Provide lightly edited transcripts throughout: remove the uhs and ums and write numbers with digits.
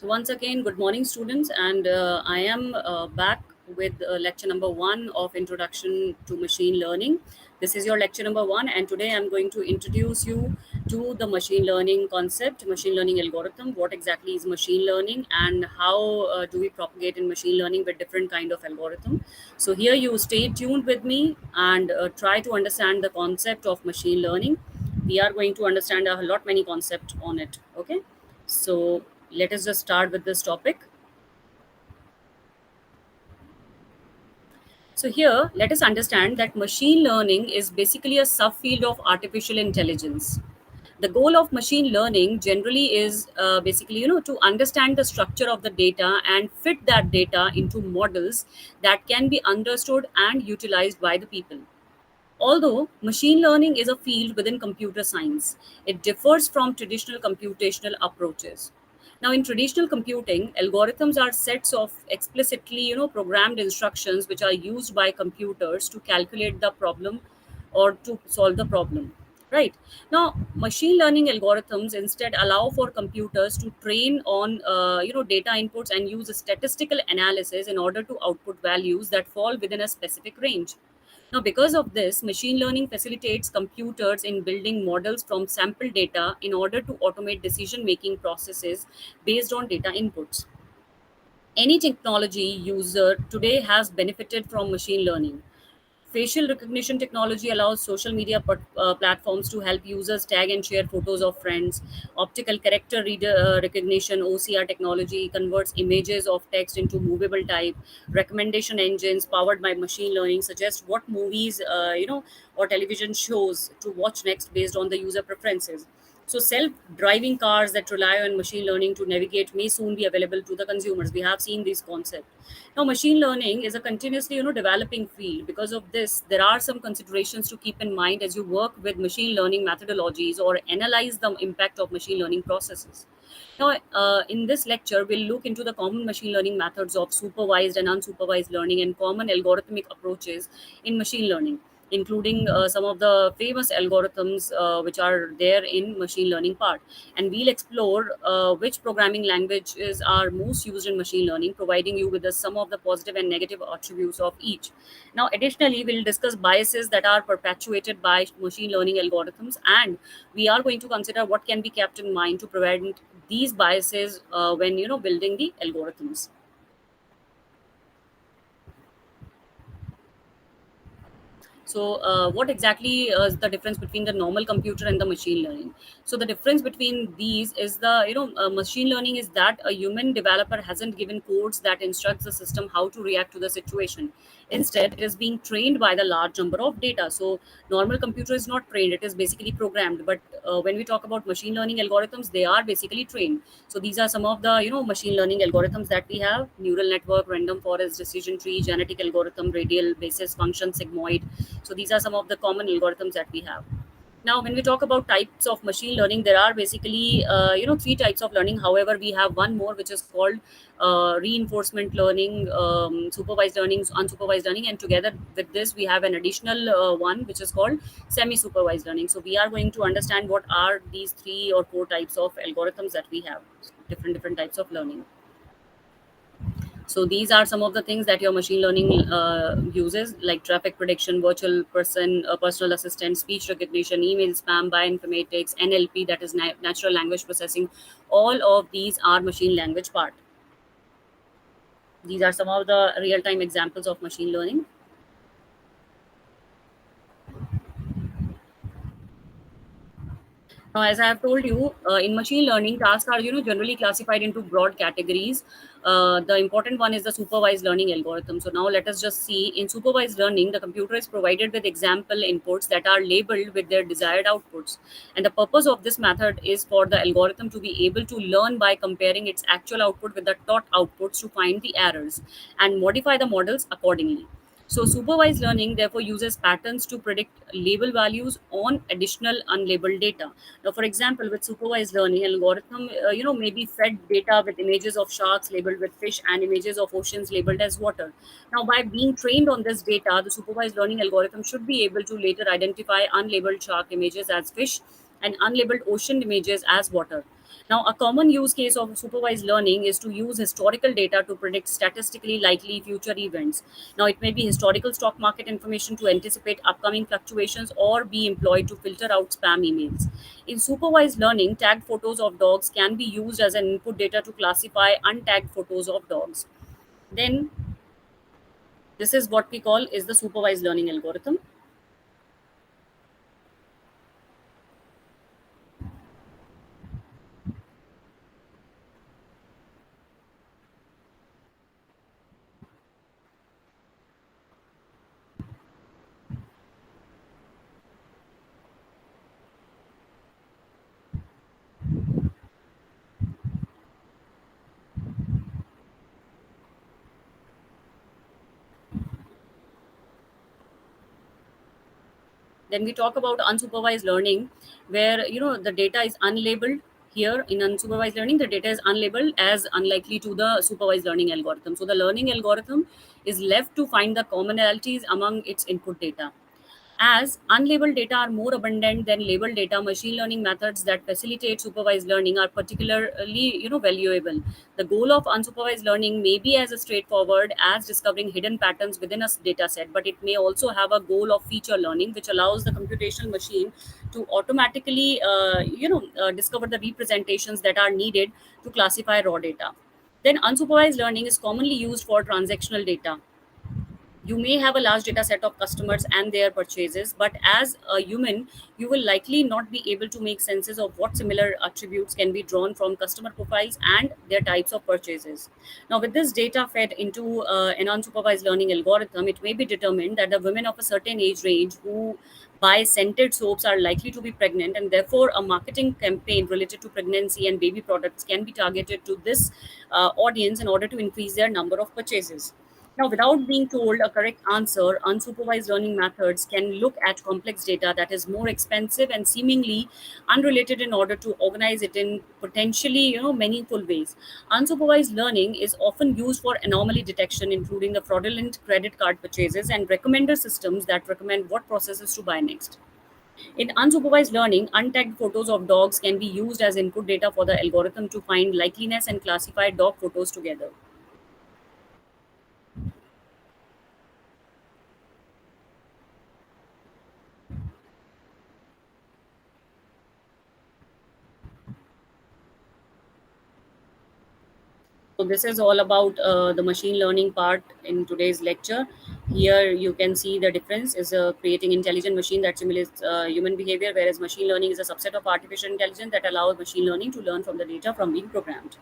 So once again, good morning, students, and I am back with lecture number one of Introduction to Machine Learning. This is your lecture number one, and today I'm going to introduce you to the machine learning concept, machine learning algorithm. What exactly is machine learning, and how do we propagate in machine learning with different kind of algorithm? So here you stay tuned with me and try to understand the concept of machine learning. We are going to understand a lot many concept on it. Okay, so let us just start with this topic. So here, let us understand that machine learning is basically a subfield of artificial intelligence. The goal of machine learning generally is basically, to understand the structure of the data and fit that data into models that can be understood and utilized by the people. Although machine learning is a field within computer science, it differs from traditional computational approaches. Now, in traditional computing, algorithms are sets of explicitly, programmed instructions which are used by computers to calculate the problem or to solve the problem. Right now, machine learning algorithms instead allow for computers to train on, data inputs and use statistical analysis in order to output values that fall within a specific range. Now, because of this, machine learning facilitates computers in building models from sample data in order to automate decision making processes based on data inputs. Any technology user today has benefited from machine learning. Facial recognition technology allows social media platforms to help users tag and share photos of friends. Optical character reader recognition (OCR) technology converts images of text into movable type. Recommendation engines powered by machine learning suggest what movies, or television shows to watch next based on the user preferences. So self-driving cars that rely on machine learning to navigate may soon be available to the consumers. We have seen this concept. Now, machine learning is a continuously, developing field. Because of this, there are some considerations to keep in mind as you work with machine learning methodologies or analyze the impact of machine learning processes. Now, in this lecture, we'll look into the common machine learning methods of supervised and unsupervised learning and common algorithmic approaches in machine learning, including some of the famous algorithms which are there in machine learning part. And we'll explore which programming languages are most used in machine learning, providing you with the some of the positive and negative attributes of each. Now, additionally, we'll discuss biases that are perpetuated by machine learning algorithms, and we are going to consider what can be kept in mind to prevent these biases when building the algorithms. So, what exactly is the difference between the normal computer and the machine learning? So, the difference between these is the machine learning is that a human developer hasn't given codes that instructs the system how to react to the situation. Instead, it is being trained by the large number of data. So, normal computer is not trained; it is basically programmed. But when we talk about machine learning algorithms, they are basically trained. So, these are some of the machine learning algorithms that we have: neural network, random forest, decision tree, genetic algorithm, radial basis function, sigmoid. So these are some of the common algorithms that we have. Now, when we talk about types of machine learning, there are basically three types of learning. However, we have one more which is called reinforcement learning, supervised learning, unsupervised learning, and together with this, we have an additional one which is called semi-supervised learning. So we are going to understand what are these three or four types of algorithms that we have, different types of learning. So these are some of the things that your machine learning uses, like traffic prediction, virtual personal assistant, speech recognition, email spam, bioinformatics, NLP, that is natural language processing. All of these are machine language part. These are some of the real-time examples of machine learning. Now, as I have told you, in machine learning, tasks are generally classified into broad categories. The important one is the supervised learning algorithm. So now let us just see. In supervised learning, the computer is provided with example inputs that are labeled with their desired outputs. And the purpose of this method is for the algorithm to be able to learn by comparing its actual output with the taught outputs to find the errors and modify the models accordingly. So supervised learning therefore uses patterns to predict label values on additional unlabeled data. Now, for example, with supervised learning, algorithm may be fed data with images of sharks labeled with fish and images of oceans labeled as water. Now, by being trained on this data, the supervised learning algorithm should be able to later identify unlabeled shark images as fish and unlabeled ocean images as water. Now, a common use case of supervised learning is to use historical data to predict statistically likely future events. Now, it may be historical stock market information to anticipate upcoming fluctuations or be employed to filter out spam emails. In supervised learning, tagged photos of dogs can be used as an input data to classify untagged photos of dogs. Then, this is what we call is the supervised learning algorithm. Then we talk about unsupervised learning, where the data is unlabeled. Here in unsupervised learning, the data is unlabeled as unlikely to the supervised learning algorithm. So the learning algorithm is left to find the commonalities among its input data. As unlabeled data are more abundant than labeled data, machine learning methods that facilitate supervised learning are particularly, valuable. The goal of unsupervised learning may be as straightforward as discovering hidden patterns within a data set, but it may also have a goal of feature learning, which allows the computational machine to automatically, discover the representations that are needed to classify raw data. Then unsupervised learning is commonly used for transactional data. You may have a large data set of customers and their purchases, but as a human, you will likely not be able to make senses of what similar attributes can be drawn from customer profiles and their types of purchases. Now, with this data fed into an unsupervised learning algorithm, it may be determined that the women of a certain age range who buy scented soaps are likely to be pregnant, and therefore a marketing campaign related to pregnancy and baby products can be targeted to this audience in order to increase their number of purchases. Now, without being told a correct answer, unsupervised learning methods can look at complex data that is more expensive and seemingly unrelated in order to organize it in potentially, meaningful ways. Unsupervised learning is often used for anomaly detection, including the fraudulent credit card purchases and recommender systems that recommend what processes to buy next. In unsupervised learning, untagged photos of dogs can be used as input data for the algorithm to find likeliness and classify dog photos together. So this is all about the machine learning part in today's lecture. Here you can see the difference is creating intelligent machine that simulates human behavior, whereas machine learning is a subset of artificial intelligence that allows machine learning to learn from the data from being programmed.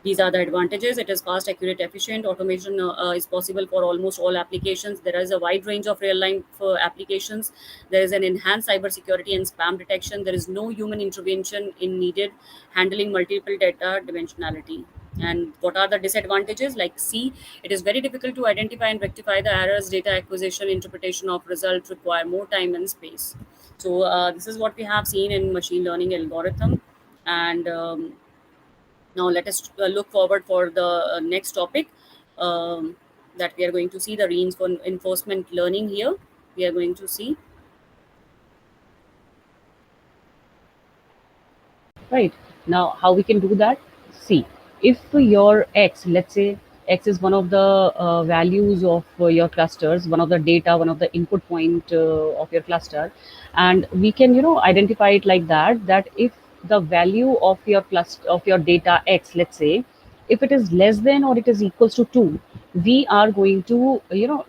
These are the advantages. It is fast, accurate, efficient. Automation is possible for almost all applications. There is a wide range of real-time applications. There is an enhanced cybersecurity and spam detection. There is no human intervention in needed, handling multiple data dimensionality. And what are the disadvantages? Like C, it is very difficult to identify and rectify the errors. Data acquisition, interpretation of results require more time and space. So this is what we have seen in machine learning algorithm. And now, let us look forward for the next topic, that we are going to see the reinforcement learning here. We are going to see. Right. Now, how we can do that? See, if your x, let's say x is one of the values of your clusters, one of the data, one of the input point of your cluster, and we can identify it like that, that if the value of your cluster of your data x, let's say, if it is less than or it is equals to 2, we are going to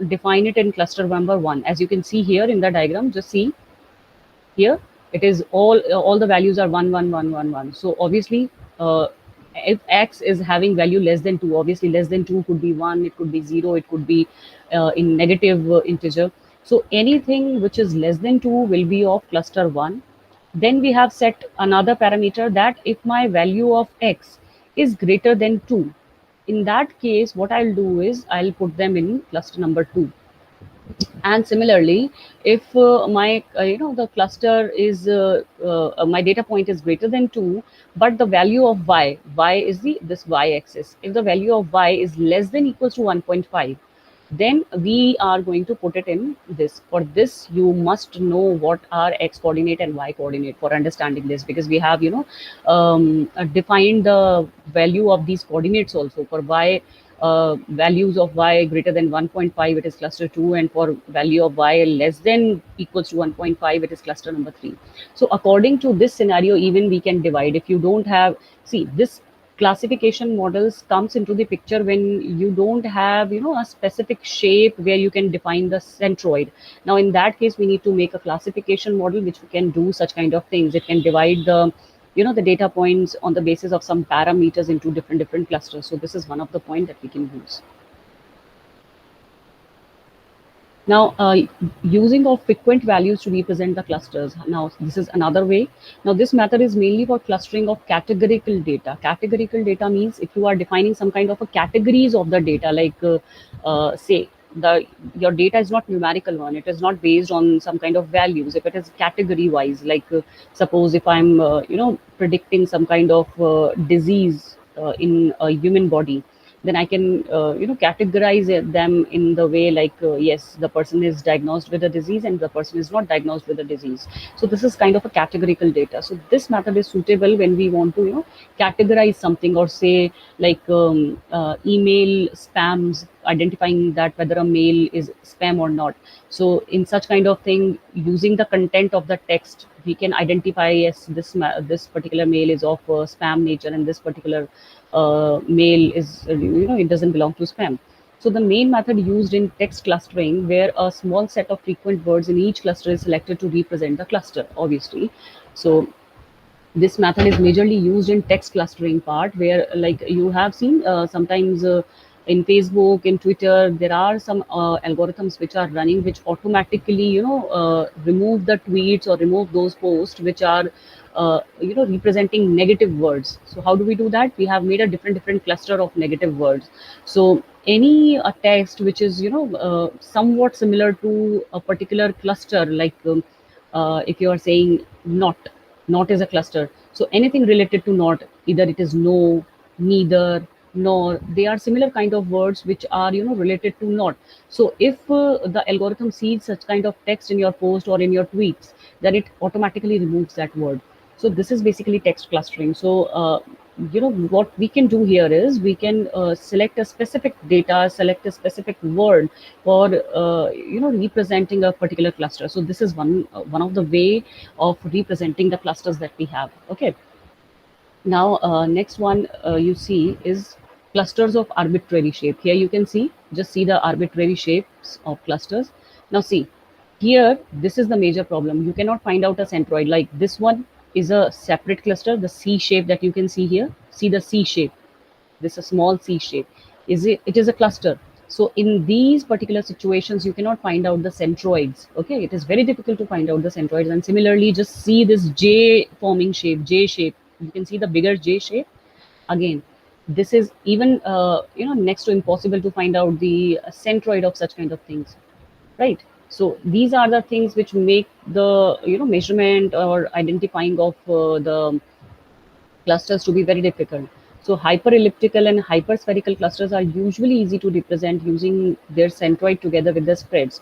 define it in cluster number 1. As you can see here in the diagram, just see here it is all the values are 1 1 1 1 1. So obviously, if x is having value less than 2, obviously less than 2 could be 1, it could be 0, it could be in negative integer. So anything which is less than 2 will be of cluster 1. Then we have set another parameter that if my value of x is greater than 2, in that case what I'll do is I'll put them in cluster number 2. And similarly, if my the cluster is my data point is greater than 2, but the value of y is the this y axis, if the value of y is less than equals to 1.5, then we are going to put it in this. For this, you must know what are x coordinate and y coordinate for understanding this, because we have, defined the value of these coordinates also. For y, values of y greater than 1.5, it is cluster 2, and for value of y less than equals to 1.5, it is cluster number 3. So according to this scenario, even we can divide. If you don't have, see, this classification models comes into the picture when you don't have, a specific shape where you can define the centroid. Now in that case, we need to make a classification model which can do such kind of things. It can divide the data points on the basis of some parameters into different clusters. So this is one of the point that we can use. Now, using of frequent values to represent the clusters. Now, this is another way. Now, this method is mainly for clustering of categorical data. Categorical data means if you are defining some kind of a categories of the data, like say the your data is not numerical one. It is not based on some kind of values. If it is category wise, like suppose if I'm predicting some kind of disease in a human body, then I can categorize them in the way like yes, the person is diagnosed with a disease and the person is not diagnosed with a disease. So this is kind of a categorical data. So this method is suitable when we want to categorize something, or say like email spams, identifying that whether a mail is spam or not. So in such kind of thing, using the content of the text, we can identify, yes, this particular mail is of spam nature, and this particular mail is, it doesn't belong to spam. So the main method used in text clustering, where a small set of frequent words in each cluster is selected to represent the cluster, obviously. So this method is majorly used in text clustering part, where like you have seen sometimes in Facebook, in Twitter, there are some algorithms which are running, which automatically remove the tweets or remove those posts which are representing negative words. So how do we do that? We have made a different cluster of negative words. So any text which is somewhat similar to a particular cluster, like if you are saying not is a cluster. So anything related to not, either it is no, neither, nor, they are similar kind of words which are related to not. So if the algorithm sees such kind of text in your post or in your tweets, then it automatically removes that word. So this is basically text clustering. So what we can do here is we can select a specific data, select a specific word for representing a particular cluster. So this is one of the way of representing the clusters that we have. Okay. Now, next one you see is clusters of arbitrary shape. Here you can see, just see the arbitrary shapes of clusters. Now see, here, this is the major problem. You cannot find out a centroid. Like this one is a separate cluster, the C shape that you can see here. See the C shape, this a small C shape. It is a cluster. So in these particular situations, you cannot find out the centroids. Okay, it is very difficult to find out the centroids. And similarly, just see this J forming shape, J shape. You can see the bigger J shape. Again, this is even next to impossible to find out the centroid of such kind of things, right? So these are the things which make the measurement or identifying of the clusters to be very difficult. So hyperelliptical and hyperspherical clusters are usually easy to represent using their centroid together with the spreads.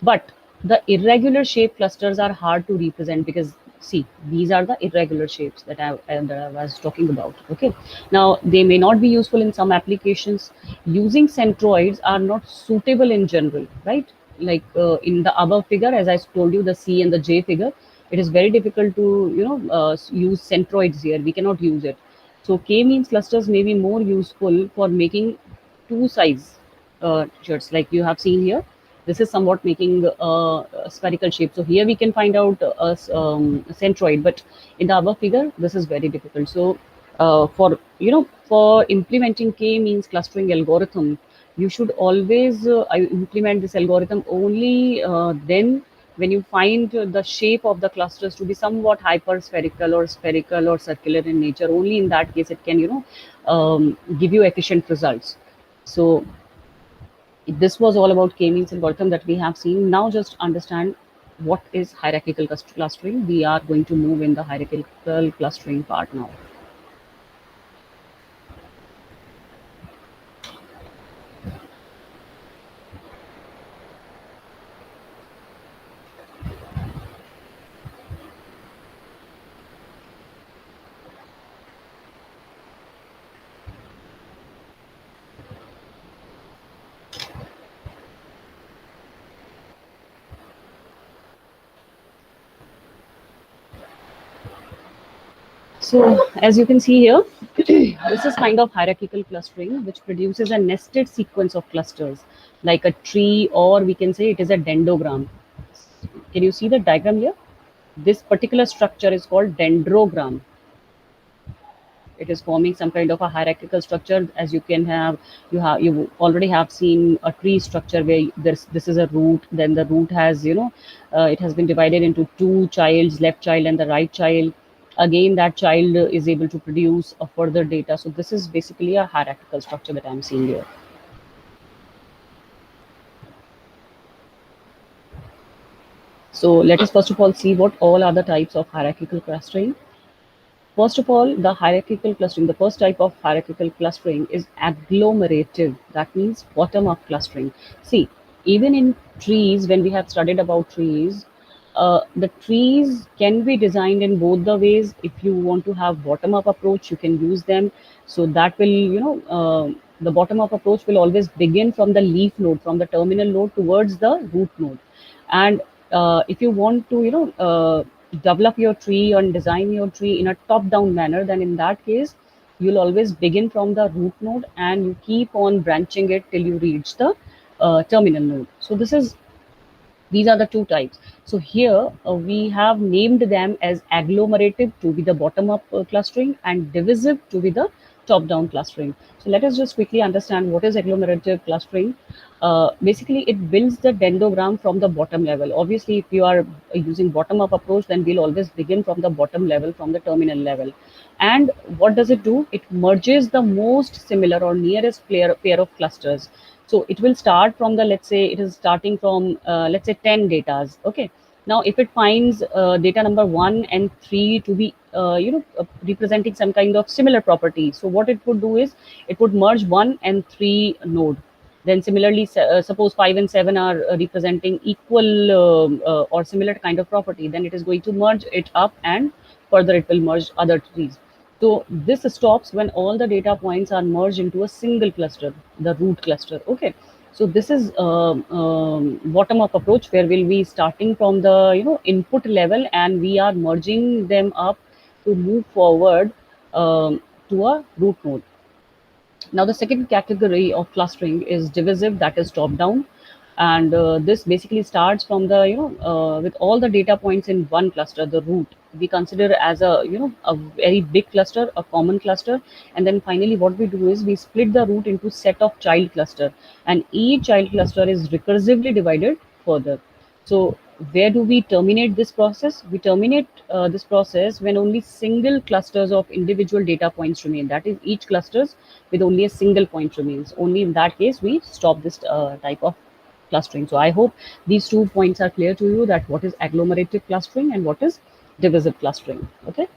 But the irregular shape clusters are hard to represent, because see, these are the irregular shapes that I was talking about. Okay. Now, they may not be useful in some applications. Using centroids are not suitable in general, right? Like in the above figure, as I told you, the C and the J figure, it is very difficult to use centroids here. We cannot use it. So k-means clusters may be more useful for making two size shirts, like you have seen here. This is somewhat making a spherical shape. So here we can find out a centroid, but in the above figure, this is very difficult. So for implementing k-means clustering algorithm, you should always implement this algorithm only then when you find the shape of the clusters to be somewhat hyperspherical or spherical or circular in nature. Only in that case it can give you efficient results. So this was all about k-means algorithm that we have seen. Now just understand what is hierarchical clustering. We are going to move in the hierarchical clustering part now. So as you can see here, this is kind of hierarchical clustering, which produces a nested sequence of clusters, like a tree, or we can say it is a dendrogram. Can you see the diagram here? This particular structure is called dendrogram. It is forming some kind of a hierarchical structure. As you can have, you already have seen a tree structure where this is a root, then the root has, it has been divided into two childs, left child and the right child. Again, that child is able to produce a further data. So this is basically a hierarchical structure that I'm seeing here. So let us first of all see what all are the types of hierarchical clustering. First of all, the hierarchical clustering, the first type of hierarchical clustering is agglomerative. That means bottom up clustering. See, even in trees, when we have studied about trees, the trees can be designed in both the ways. If you want to have bottom up approach, you can use them. So that will, the bottom up approach will always begin from the leaf node, from the terminal node towards the root node. And if you want to, develop your tree and design your tree in a top down manner, then in that case you'll always begin from the root node and you keep on branching it till you reach the terminal node. So these are the two types. So here we have named them as agglomerative to be the bottom up clustering and divisive to be the top down clustering. So let us just quickly understand what is agglomerative clustering. Basically, it builds the dendrogram from the bottom level. Obviously, if you are using bottom up approach, then we'll always begin from the bottom level, from the terminal level. And what does it do? It merges the most similar or nearest pair of clusters. So it will start from the, let's say it is starting from, let's say 10 datas. Okay. Now, if it finds data number 1 and 3 to be, representing some kind of similar property, so what it would do is it would merge 1 and 3 node. Then similarly, suppose 5 and 7 are representing equal or similar kind of property, then it is going to merge it up and further it will merge other trees. So this stops when all the data points are merged into a single cluster, the root cluster. Okay. So this is bottom up approach where we'll be starting from the input level and we are merging them up to move forward to a root node. Now, the second category of clustering is divisive, that is top down. And this basically starts from the, with all the data points in one cluster, the root. We consider as a, a very big cluster, a common cluster. And then finally, what we do is we split the root into set of child cluster. And each child cluster is recursively divided further. So where do we terminate this process? We terminate this process when only single clusters of individual data points remain. That is, each clusters with only a single point remains. Only in that case we stop this type of clustering. So I hope these 2 points are clear to you, that what is agglomerative clustering and what is divisive clustering. Okay.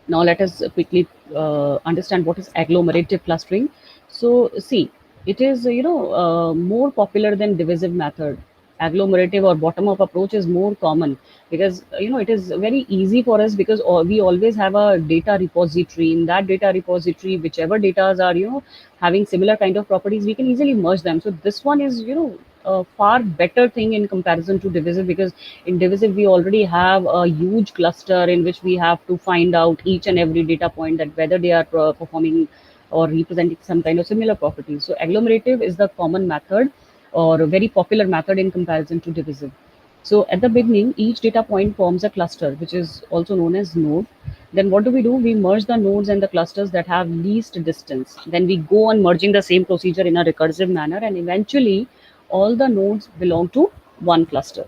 Now let us quickly understand what is agglomerative clustering. So see, it is more popular than divisive method. Agglomerative or bottom up approach is more common because it is very easy for us because we always have a data repository. In that data repository, whichever data are having similar kind of properties, we can easily merge them. So this one is a far better thing in comparison to divisive, because in divisive we already have a huge cluster in which we have to find out each and every data point, that whether they are performing or representing some kind of similar properties. So agglomerative is the common method or a very popular method in comparison to divisive. So at the beginning, each data point forms a cluster, which is also known as node. Then what do? We merge the nodes and the clusters that have least distance. Then we go on merging the same procedure in a recursive manner, and eventually all the nodes belong to one cluster.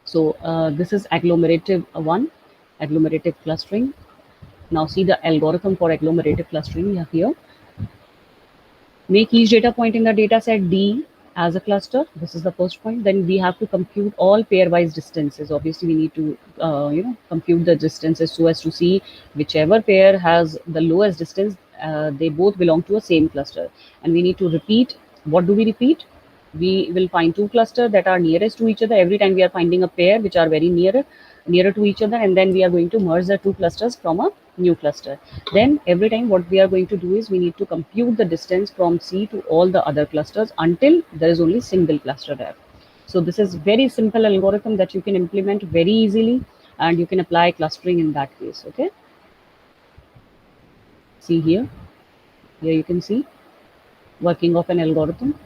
So this is agglomerative one, agglomerative clustering. Now see the algorithm for agglomerative clustering we have here. Make each data point in the data set D as a cluster. This is the first point. Then we have to compute all pairwise distances. Obviously, we need to compute the distances so as to see whichever pair has the lowest distance. They both belong to a same cluster, and we need to repeat. What do we repeat? We will find two clusters that are nearest to each other. Every time we are finding a pair which are very nearer to each other, and then we are going to merge the two clusters from a new cluster. Then every time what we are going to do is we need to compute the distance from C to all the other clusters until there is only single cluster there. So this is very simple algorithm that you can implement very easily, and you can apply clustering in that case. Okay. See here, you can see working of an algorithm.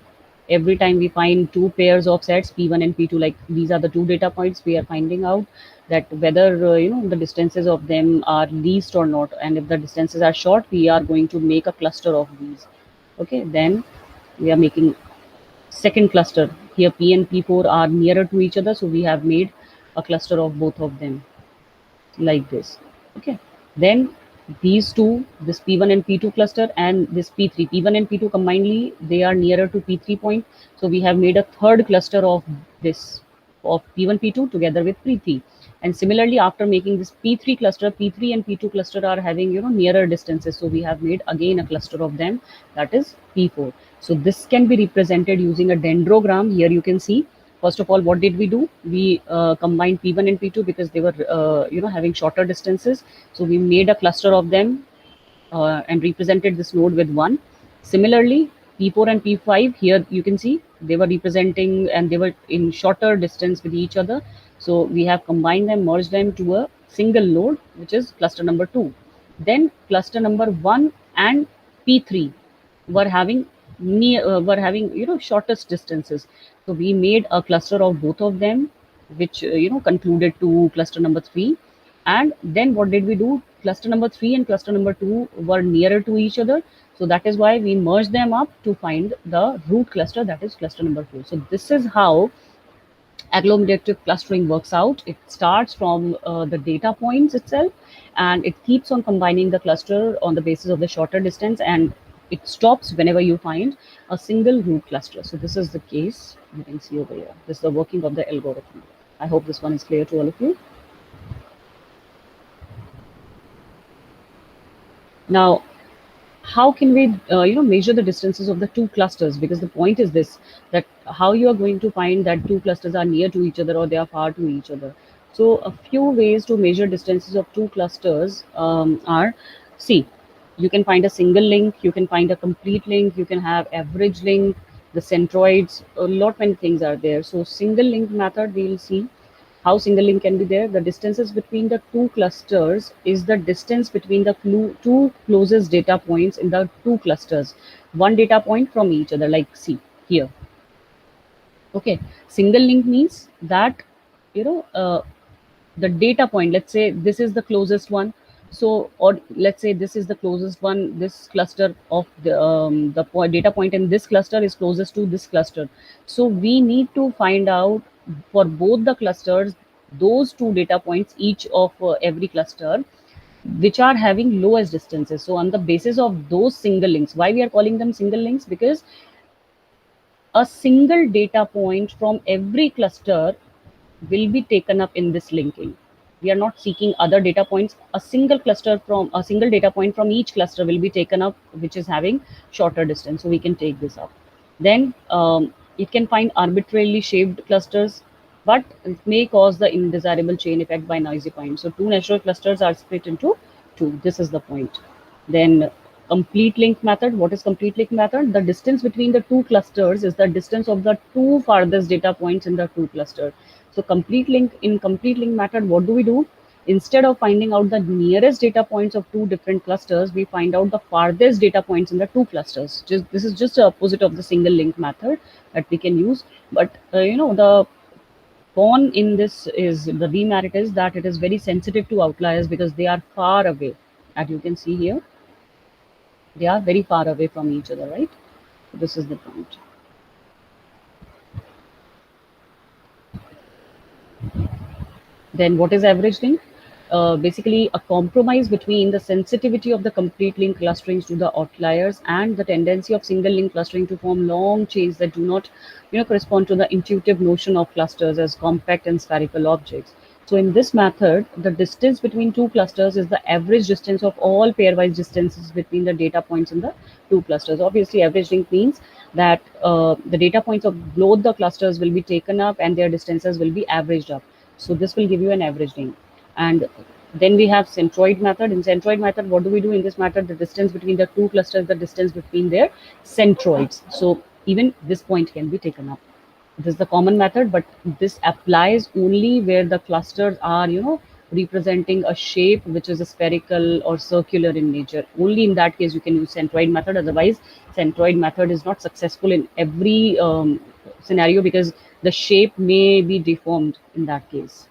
Every time we find two pairs of sets p1 and p2, like these are the two data points, we are finding out that whether the distances of them are least or not, and if the distances are short, we are going to make a cluster of these. Okay, then we are making second cluster. Here p and p4 are nearer to each other, so we have made a cluster of both of them like this. Okay, then these two, this p1 and p2 cluster, and this p1 and p2 combinedly, they are nearer to p3 point, so we have made a third cluster of this, of p1 p2 together with p3. And similarly, after making this p3 cluster, p3 and p2 cluster are having nearer distances, so we have made again a cluster of them, that is p4. So this can be represented using a dendrogram. Here you can see, first of all, what did we do? We combined p1 and p2 because they were having shorter distances, so we made a cluster of them and represented this node with 1. Similarly, p4 and p5, here you can see they were representing and they were in shorter distance with each other, so we have combined them, merged them to a single node, which is cluster number 2. Then cluster number 1 and p3 were having shortest distances, so we made a cluster of both of them, which concluded to cluster number 3. And then what did we do? Cluster number 3 and cluster number 2 were nearer to each other, so that is why we merged them up to find the root cluster, that is cluster number 4. So this is how agglomerative clustering works out. It starts from the data points itself, and it keeps on combining the cluster on the basis of the shorter distance, and it stops whenever you find a single root cluster. So this is the case you can see over here. This is the working of the algorithm. I hope this one is clear to all of you. Now, how can we measure the distances of the two clusters? Because the point is this, that how you are going to find that two clusters are near to each other or they are far to each other. So a few ways to measure distances of two clusters are, see, you can find a single link, you can find a complete link, you can have average link, the centroids, a lot many things are there. So single link method, we will see how single link can be there. The distances between the two clusters is the distance between the two closest data points in the two clusters, one data point from each other, like see here. Okay, single link means that the data point, let's say this is the closest one, so, or let's say this is the closest one, this cluster of the data point in this cluster is closest to this cluster. So we need to find out for both the clusters those two data points, each of every cluster, which are having lowest distances. So on the basis of those single links, why we are calling them single links? Because a single data point from every cluster will be taken up in this linking. We are not seeking other data points. A single data point from each cluster will be taken up, which is having shorter distance. So we can take this up. Then it can find arbitrarily shaped clusters, but it may cause the undesirable chain effect by noisy points. So two natural clusters are split into two. This is the point. Then complete link method. What is complete link method? The distance between the two clusters is the distance of the two farthest data points in the two clusters. So in complete link method, what do we do? Instead of finding out the nearest data points of two different clusters, we find out the farthest data points in the two clusters. This is just the opposite of the single link method that we can use. But the con in this is, the demerit is that it is very sensitive to outliers because they are far away. As you can see here, they are very far away from each other, right? So this is the point. Then what is average link? Basically a compromise between the sensitivity of the complete link clusterings to the outliers and the tendency of single link clustering to form long chains that do not correspond to the intuitive notion of clusters as compact and spherical objects. So in this method, the distance between two clusters is the average distance of all pairwise distances between the data points in the two clusters. Obviously, average link means that the data points of both the clusters will be taken up and their distances will be averaged up. So this will give you an average link. And then we have centroid method. In centroid method, what do we do in this method? The distance between the two clusters, the distance between their centroids. So even this point can be taken up. This is the common method, but this applies only where the clusters are, representing a shape which is spherical or circular in nature. Only in that case you can use centroid method. Otherwise, centroid method is not successful in every scenario because the shape may be deformed in that case.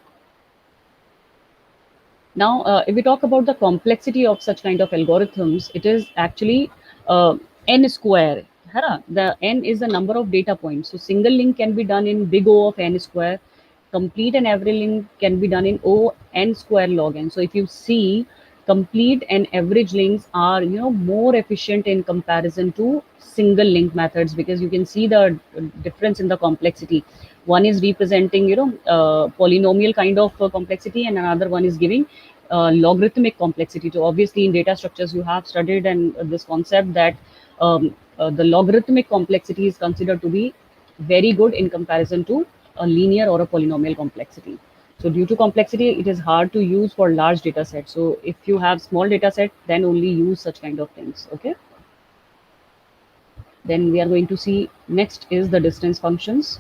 Now, if we talk about the complexity of such kind of algorithms, it is actually n square. है ना? The n is the number of data points. So single link can be done in big O of n square. Complete and average link can be done in O n square log n. So if you see, complete and average links are more efficient in comparison to single link methods because you can see the difference in the complexity. One is representing polynomial kind of complexity, and another one is giving logarithmic complexity. So obviously in data structures you have studied and this concept that the logarithmic complexity is considered to be very good in comparison to a linear or a polynomial complexity. So due to complexity, it is hard to use for large data sets. So if you have small data set, then only use such kind of things. Okay. Then we are going to see next is the distance functions.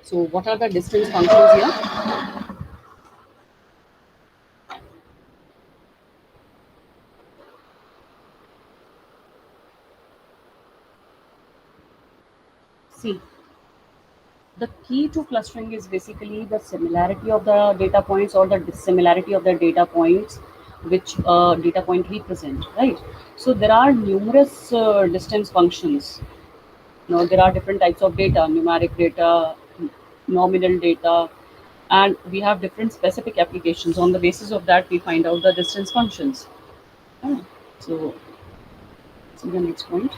So what are the distance functions here? See, the key to clustering is basically the similarity of the data points or the dissimilarity of the data points which data point represent, right? So there are numerous distance functions. There are different types of data: numeric data, nominal data, and we have different specific applications. On the basis of that, we find out the distance functions. Ah, so, see the next point.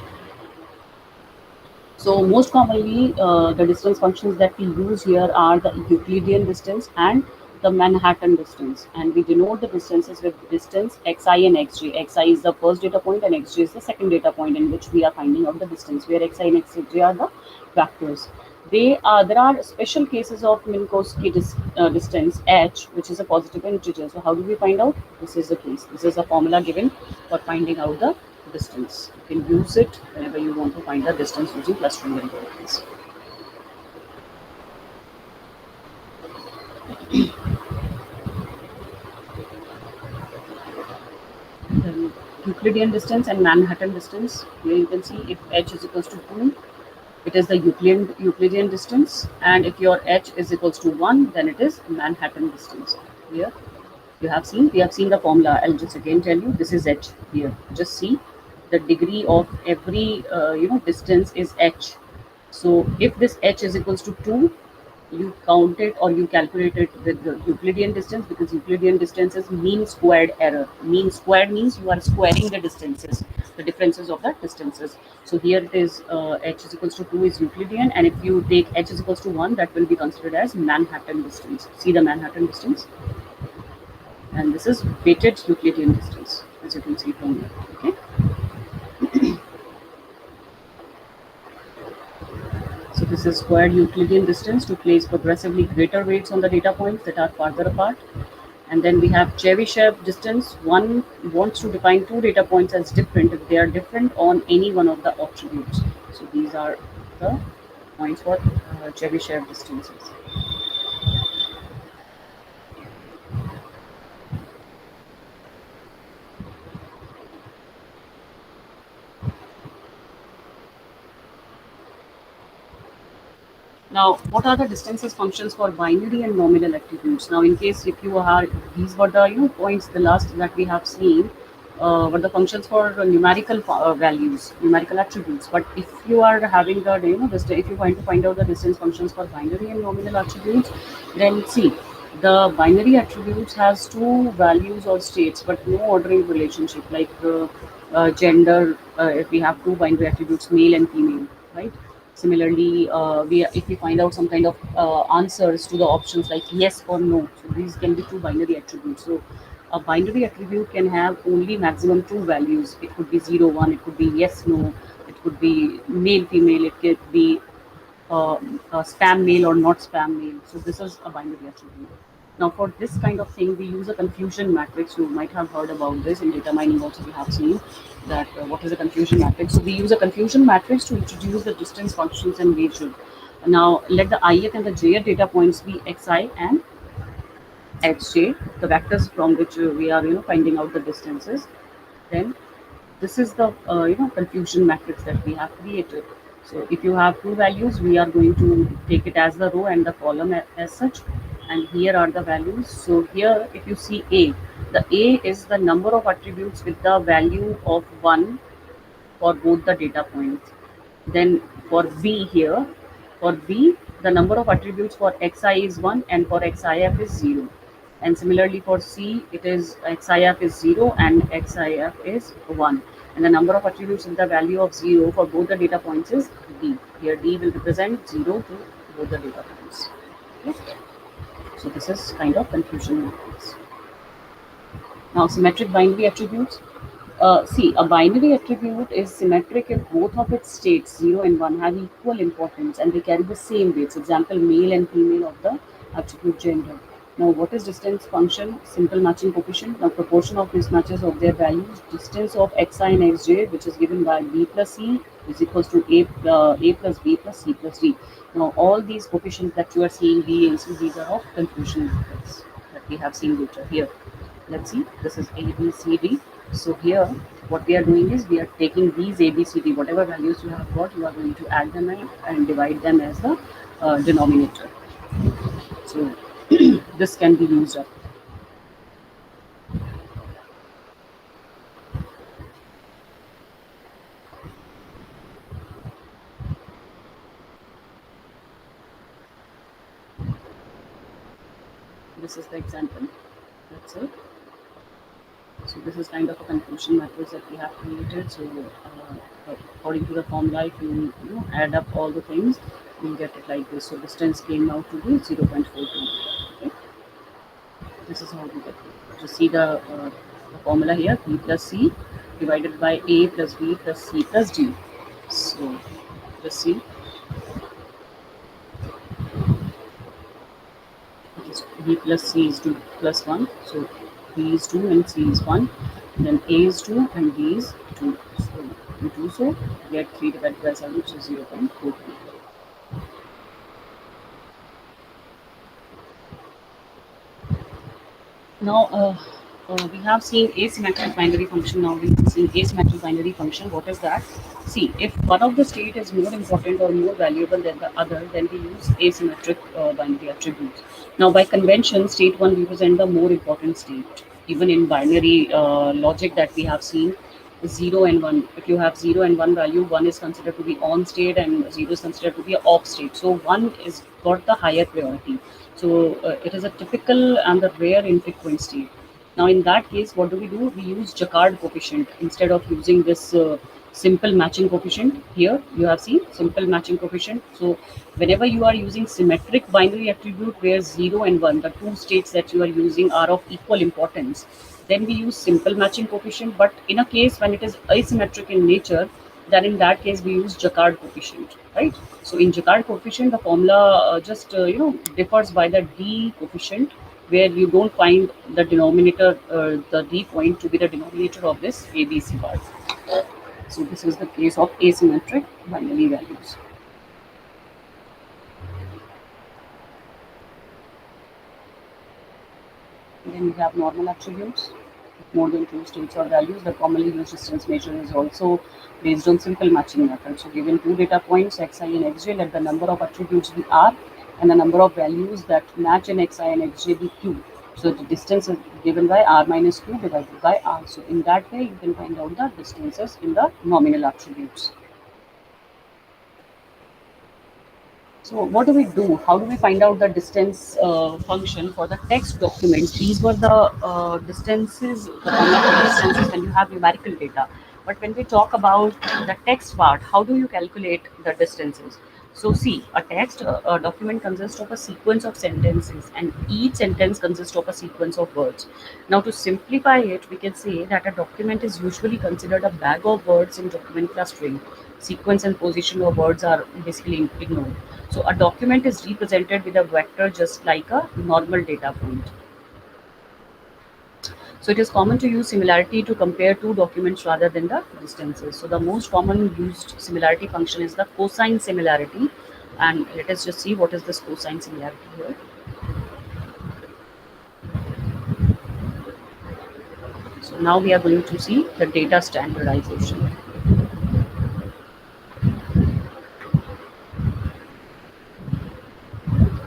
So most commonly, the distance functions that we use here are the Euclidean distance and the Manhattan distance, and we denote the distances with distance xi and xj. Xi is the first data point, and xj is the second data point in which we are finding out the distance. Where xi and xj are the vectors. There are special cases of Minkowski distance h, which is a positive integer. So how do we find out? This is the case. This is a formula given for finding out the distance. You can use it whenever you want to find the distance using clustering algorithms. Then Euclidean distance and Manhattan distance. Here you can see if h is equals to 2, it is the Euclidean distance, and if your h is equals to 1, then it is Manhattan distance. Here we have seen the formula. I'll just again tell you, this is h here. Just see the degree of every distance is h. So if this h is equals to 2, you count it or you calculate it with the Euclidean distance, because Euclidean distance is mean squared error. Mean squared means you are squaring the distances, the differences of the distances. So here it is h is equals to 2 is Euclidean, and if you take h is equals to 1, that will be considered as Manhattan distance. See the Manhattan distance, and this is weighted Euclidean distance, as you can see from here. Okay. So this is squared Euclidean distance to place progressively greater weights on the data points that are farther apart. And then we have Chebyshev distance. One wants to define two data points as different if they are different on any one of the attributes. So these are the points for Chebyshev distances. Now, what are the distances functions for binary and nominal attributes? Now, in case if you are, these were the points, the last that we have seen, were the functions for numerical values, numerical attributes. But if you are having the if you want to find out the distance functions for binary and nominal attributes, then see, the binary attributes has two values or states, but no ordering relationship like gender. If we have two binary attributes, male and female, right? Similarly, if we find out some kind of answers to the options like yes or no, so these can be two binary attributes. So a binary attribute can have only maximum two values. It could be 0, 1, it could be yes, no, it could be male, female, it could be spam mail or not spam mail. So this is a binary attribute. Now for this kind of thing, we use a confusion matrix. You might have heard about this in data mining. Also, we have seen that what is a confusion matrix. So we use a confusion matrix to introduce the distance functions and measure. Now let the ith and the jth data points be xi and hj, the vectors from which we are finding out the distances. Then this is the confusion matrix that we have created. So if you have two values, we are going to take it as the row and the column as such, and here are the values. So here if you see a, the a is the number of attributes with the value of 1 for both the data points. Then for b here, for b, the number of attributes for xi is 1 and for xif is 0. And similarly for c, it is xif is 0 and xif is 1. And the number of attributes with the value of 0 for both the data points is d. Here d will represent 0 to both the data points. Okay. So this is kind of confusion matrix. Now symmetric binary attributes. See, a binary attribute is symmetric if both of its states, 0 and 1, have equal importance and they carry the same weights. Example, male and female of the attribute gender. Now, what is distance function? Simple matching coefficient. Now, proportion of mismatches of their values. Distance of xi and xj, which is given by b plus c, is equals to a plus b plus c plus d. Now, all these coefficients that you are seeing, b and c, these are of confusion matrix that we have seen later here. Let's see, this is a b c d. So here what we are doing is we are taking these a b c d, whatever values you have got, you are going to add them and divide them as the denominator. So this can be used up. This is the example. That's it. So this is kind of a confusion matrix that we have created. So according to the formula, if you add up all the things, you'll get it like this. So distance came out to be 0.42. Okay. This is how we get it. To see the formula here, b plus c divided by a plus b plus c plus d. So just see, b plus c is 2 plus 1. So b is 2 and c is 1. Then a is 2 and b is 2. So you do so, get 3 divided by 7, which is 0.42. Now, we have seen asymmetric binary function. Now we have seen asymmetric binary function. What is that? See, if one of the state is more important or more valuable than the other, then we use asymmetric binary attributes. Now, by convention, state 1 represents the more important state. Even in binary logic that we have seen, 0 and 1. If you have 0 and 1 value, 1 is considered to be on state and 0 is considered to be off state. So 1 is got the higher priority. So it is a typical and the rare infrequent state. Now in that case, what do? We use Jaccard coefficient instead of using this simple matching coefficient. Here you have seen simple matching coefficient. So whenever you are using symmetric binary attribute where 0 and 1, the two states that you are using are of equal importance, then we use simple matching coefficient. But in a case when it is asymmetric in nature, then in that case we use Jaccard coefficient, right? So in Jaccard coefficient, the formula just differs by the d coefficient, where you don't find the denominator, the d point to be the denominator of this ABC part. So this is the case of asymmetric binary values. Then we have normal attributes. more than two states or values, the commonly used distance measure is also based on simple matching method. So given two data points xi and xj, let the number of attributes be r and the number of values that match in xi and xj be q. So the distance is given by r minus q divided by r. So in that way, you can find out the distances in the nominal attributes. So what do we do? How do we find out the distance function for the text documents? These were the distances, the format distances when you have numerical data. But when we talk about the text part, how do you calculate the distances? So see, a document consists of a sequence of sentences, and each sentence consists of a sequence of words. Now to simplify it, we can say that a document is usually considered a bag of words in document clustering. Sequence and position of words are basically ignored. So a document is represented with a vector just like a normal data point. So it is common to use similarity to compare two documents rather than the distances. So the most common used similarity function is the cosine similarity. And let us just see what is this cosine similarity here. So now we are going to see the data standardization.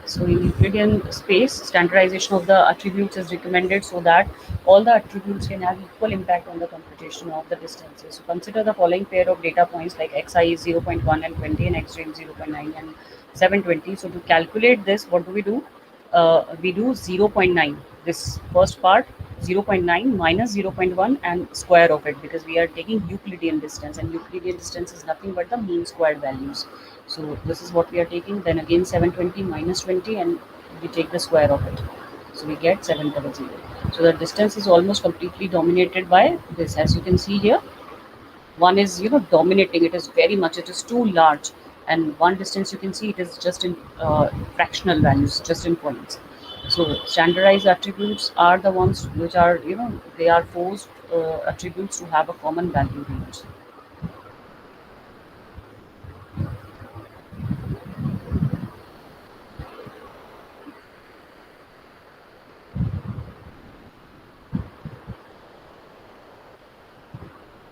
So in Euclidean space, standardization of the attributes is recommended so that all the attributes can have equal impact on the computation of the distances. So consider the following pair of data points like xi is 0.1 and 20 and xj is 0.9 and 720. So to calculate this, what do? We do 0.9. This first part 0.9 minus 0.1 and square of it, because we are taking Euclidean distance, and Euclidean distance is nothing but the mean squared values. So this is what we are taking. Then again 720 minus 20, and we take the square of it. So we get 700. So the distance is almost completely dominated by this. As you can see here, one is dominating. It is very much. It is too large, and one distance you can see it is just in fractional values, just in points. So standardized attributes are the ones which are they are forced attributes to have a common value range.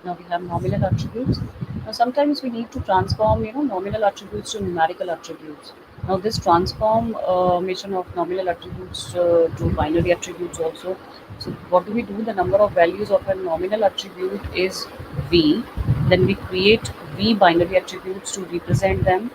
Now we have nominal attributes. Now sometimes we need to transform nominal attributes to numerical attributes. Now this transformation of nominal attributes to binary attributes also. So what do we do? The number of values of a nominal attribute is v. Then we create v binary attributes to represent them.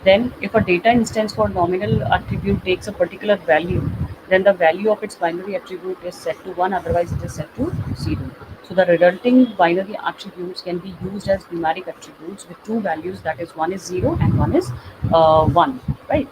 Then if a data instance for nominal attribute takes a particular value, then the value of its binary attribute is set to 1, otherwise it is set to 0. So the resulting binary attributes can be used as numeric attributes with two values, that is one is 0 and one is 1, right?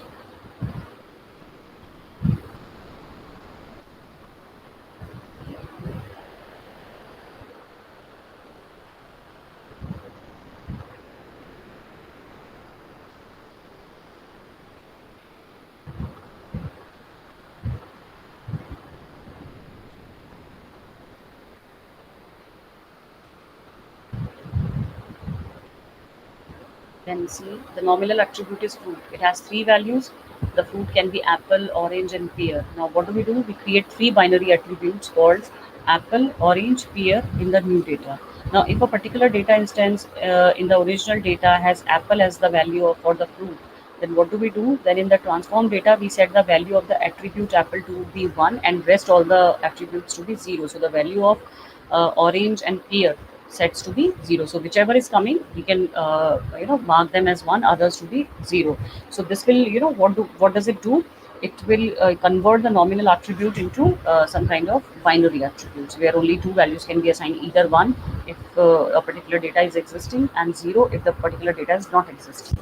Then see, the nominal attribute is fruit. It has three values. The fruit can be apple, orange, and pear. Now, what do? We create three binary attributes called apple, orange, pear in the new data. Now, if a particular data instance in the original data has apple as the value for the fruit, then what do? Then in the transform data, we set the value of the attribute apple to be 1 and rest all the attributes to be 0. So the value of orange and pear sets to be 0. So whichever is coming, we can mark them as 1, others to be 0. So this will what does it do? It will convert the nominal attribute into some kind of binary attributes where only two values can be assigned, either 1 if a particular data is existing and 0 if the particular data is not existing.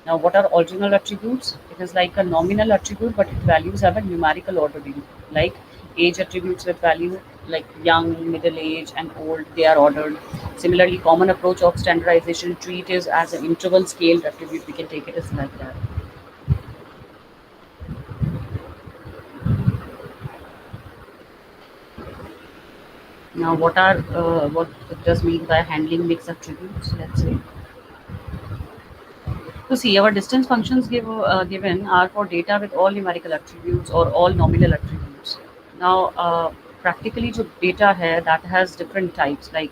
Now, what are ordinal attributes? It is like a nominal attribute, but its values have a numerical ordering. Like age attributes with value like young, middle age, and old, they are ordered. Similarly, common approach of standardization treat is as an interval scaled attribute. We can take it as like that. Now, what it does mean by handling mixed attributes? Let's say. So see, our distance functions given are for data with all numerical attributes or all nominal attributes. Now, practically जो data है that has different types, like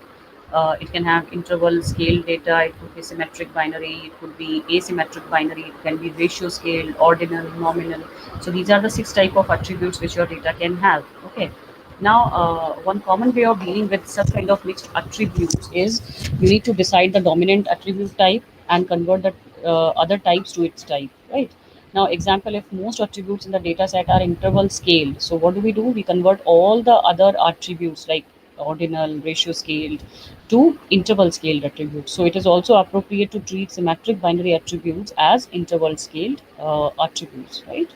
it can have interval scale data, it could be symmetric binary, it could be asymmetric binary, it can be ratio scale, ordinal, nominal. So these are the 6 type of attributes which your data can have. Okay. Now, one common way of dealing with such kind of mixed attributes is you need to decide the dominant attribute type and convert the other types to its type, right? Now, example, if most attributes in the data set are interval scaled, so what do? We convert all the other attributes like ordinal, ratio scaled to interval scaled attributes. So it is also appropriate to treat symmetric binary attributes as interval scaled attributes, right?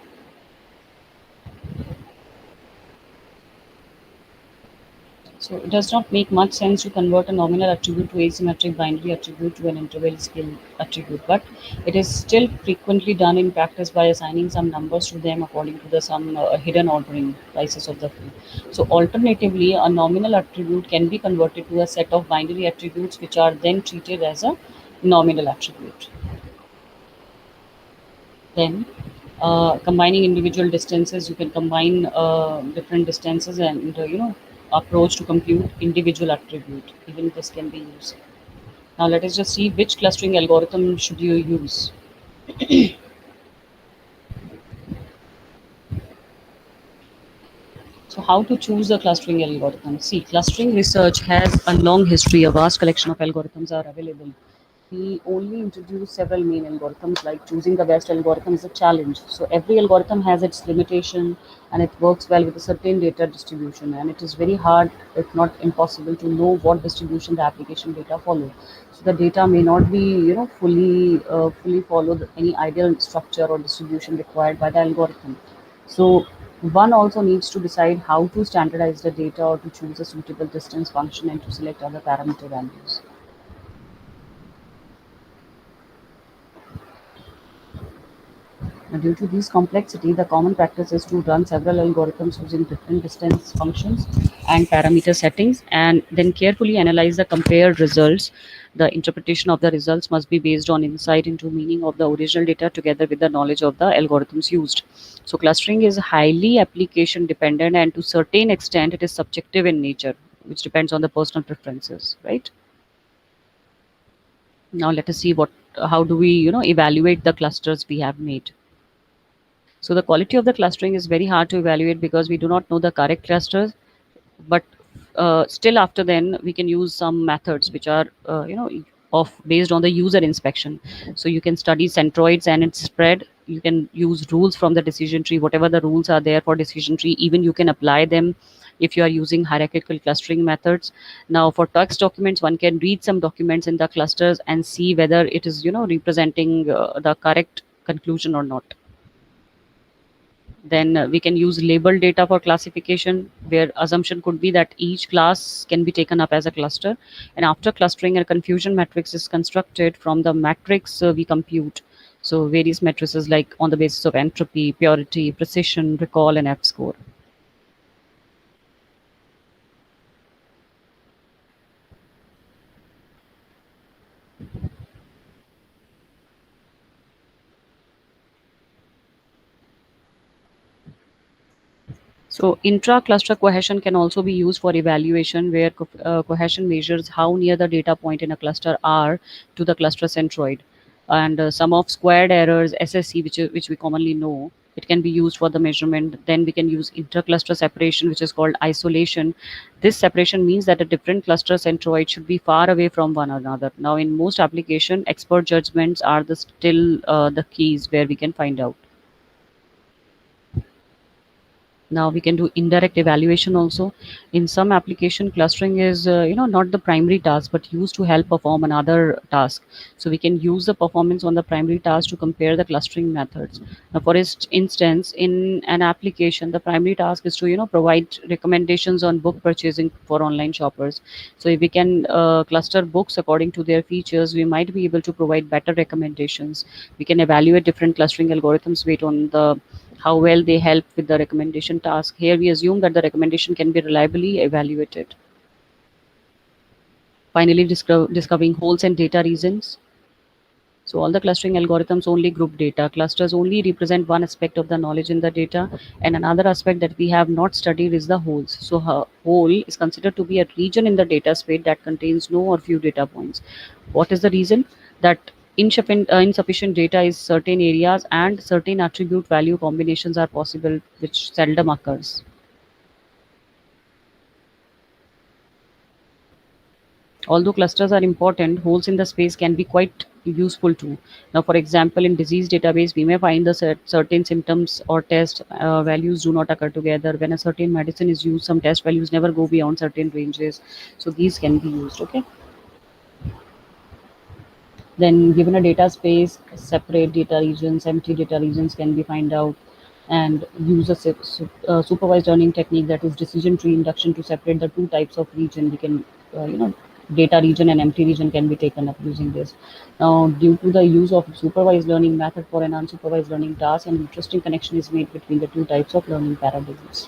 So it does not make much sense to convert a nominal attribute to asymmetric binary attribute to an interval scale attribute, but it is still frequently done in practice by assigning some numbers to them according to the some hidden ordering prices of the field. So alternatively, a nominal attribute can be converted to a set of binary attributes which are then treated as a nominal attribute. Then combining individual distances, you can combine different distances and approach to compute individual attribute. Even this can be used. Now let us just see which clustering algorithm should you use. So how to choose a clustering algorithm? See, clustering research has a long history. A vast collection of algorithms are available. We only introduce several main algorithms, like choosing the best algorithm is a challenge. So every algorithm has its limitation and it works well with a certain data distribution, and it is very hard, if not impossible, to know what distribution the application data follow. So the data may not be fully follow any ideal structure or distribution required by the algorithm. So one also needs to decide how to standardize the data or to choose a suitable distance function and to select other parameter values. Now, due to this complexity, the common practice is to run several algorithms using different distance functions and parameter settings, and then carefully analyze the compared results. The interpretation of the results must be based on insight into meaning of the original data together with the knowledge of the algorithms used. So clustering is highly application dependent, and to certain extent it is subjective in nature, which depends on the personal preferences, right? Now let us see what how do we evaluate the clusters we have made. So the quality of the clustering is very hard to evaluate because we do not know the correct clusters. But still, after then, we can use some methods which are of based on the user inspection. So you can study centroids and its spread. You can use rules from the decision tree, whatever the rules are there for decision tree. Even you can apply them if you are using hierarchical clustering methods. Now, for text documents, one can read some documents in the clusters and see whether it is representing the correct conclusion or not. Then we can use label data for classification, where assumption could be that each class can be taken up as a cluster. And after clustering, a confusion matrix is constructed from the matrix we compute. So various matrices like on the basis of entropy, purity, precision, recall, and F score. So intra-cluster cohesion can also be used for evaluation, where cohesion measures how near the data point in a cluster are to the cluster centroid. And sum of squared errors, SSE, which we commonly know, it can be used for the measurement. Then we can use inter-cluster separation, which is called isolation. This separation means that a different cluster centroid should be far away from one another. Now, in most application, expert judgments are the keys where we can find out. Now we can do indirect evaluation also. In some application, clustering is not the primary task but used to help perform another task. So we can use the performance on the primary task to compare the clustering methods. Now, for instance, in an application, the primary task is to provide recommendations on book purchasing for online shoppers. So if we can cluster books according to their features, we might be able to provide better recommendations. We can evaluate different clustering algorithms based on the how well they help with the recommendation task. Here we assume that the recommendation can be reliably evaluated. Finally, discovering holes and data reasons. So all the clustering algorithms only group data. Clusters only represent one aspect of the knowledge in the data, and another aspect that we have not studied is the holes. So a hole is considered to be a region in the data space that contains no or few data points. What is the reason? That insufficient data is certain areas and certain attribute value combinations are possible, which seldom occurs. Although clusters are important, holes in the space can be quite useful too. Now, for example, in disease database, we may find the certain symptoms or test values do not occur together. When a certain medicine is used, some test values never go beyond certain ranges. So these can be used. Okay. Then, given a data space, separate data regions, empty data regions can be find out, and use a supervised learning technique, that is decision tree induction, to separate the two types of region. We can, data region and empty region can be taken up using this. Now, due to the use of supervised learning method for an unsupervised learning task, an interesting connection is made between the two types of learning paradigms.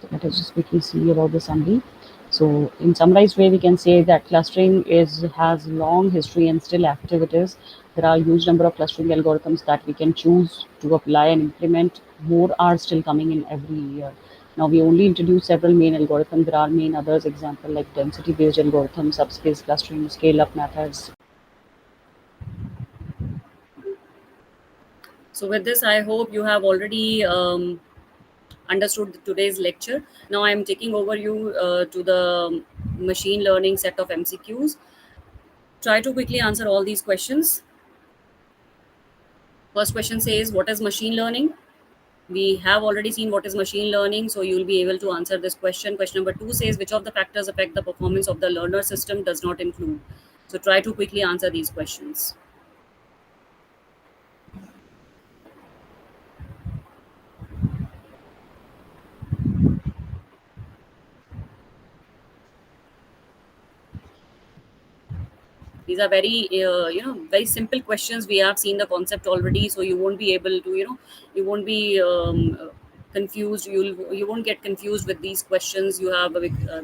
So let us just quickly see about the summary. So, in summarized way, we can say that clustering is has long history and still active it is. There are a huge number of clustering algorithms that we can choose to apply and implement. More are still coming in every year. Now, we only introduce several main algorithms. There are main others, example like density-based algorithms, subspace clustering, scale-up methods. So with this, I hope you have already understood today's lecture. Now I am taking over you to the machine learning set of MCQs. Try to quickly answer all these questions. First question says, what is machine learning? We have already seen what is machine learning, so you will be able to answer this question. Question number 2 says, which of the factors affect the performance of the learner system does not include. So try to quickly answer these questions. These are very very simple questions. We have seen the concept already, so you won't be able to you won't be confused. You won't get confused with these questions. You have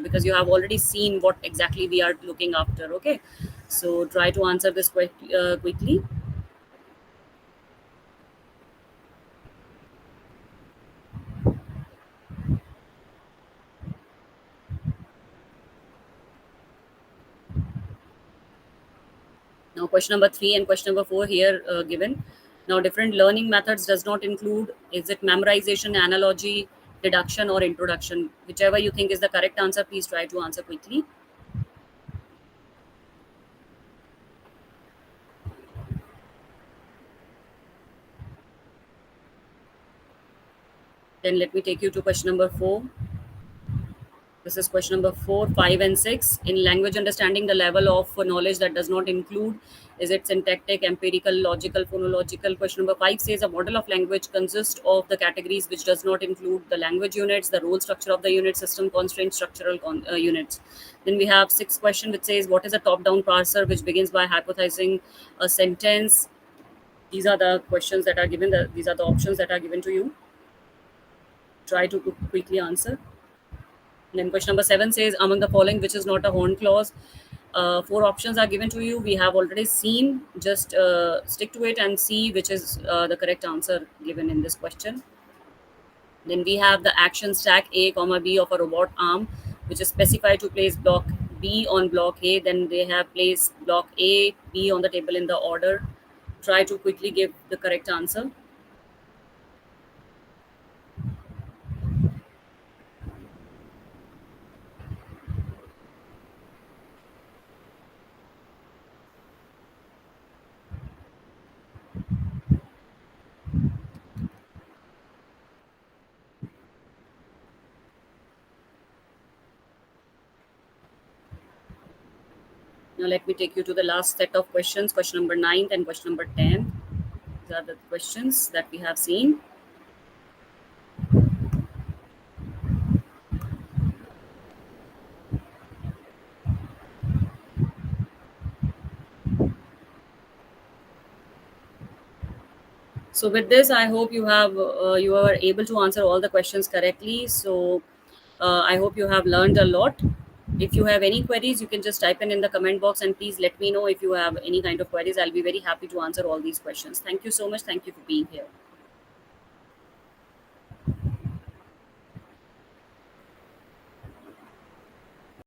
because you have already seen what exactly we are looking after. Okay, so try to answer this quickly. Now, question number 3 and question number 4 here given. Now, different learning methods does not include, is it memorization, analogy, deduction, or introduction? Whichever you think is the correct answer, please try to answer quickly. Then let me take you to question number 4. This is question number 4, 5, and 6. In language understanding, the level of knowledge that does not include, is it syntactic, empirical, logical, phonological? Question number 5 says a model of language consists of the categories which does not include the language units, the role structure of the unit system, constraint structural units. Then we have 6th question which says what is a top-down parser which begins by hypothesizing a sentence. These are the questions that are given. These are the options that are given to you. Try to quickly answer. Then question number 7 says, among the following, which is not a horn clause? Four options are given to you. We have already seen. Just stick to it and see which is the correct answer given in this question. Then we have the action stack A, comma B of a robot arm, which is specified to place block B on block A. Then they have placed block A, B on the table in the order. Try to quickly give the correct answer. Now let me take you to the last set of questions, question number 9 and question number 10. These are the questions that we have seen. So with this, I hope you are able to answer all the questions correctly. So I hope you have learned a lot. If you have any queries, you can just type in the comment box, and please let me know if you have any kind of queries. I'll be very happy to answer all these questions. Thank you so much. Thank you for being here.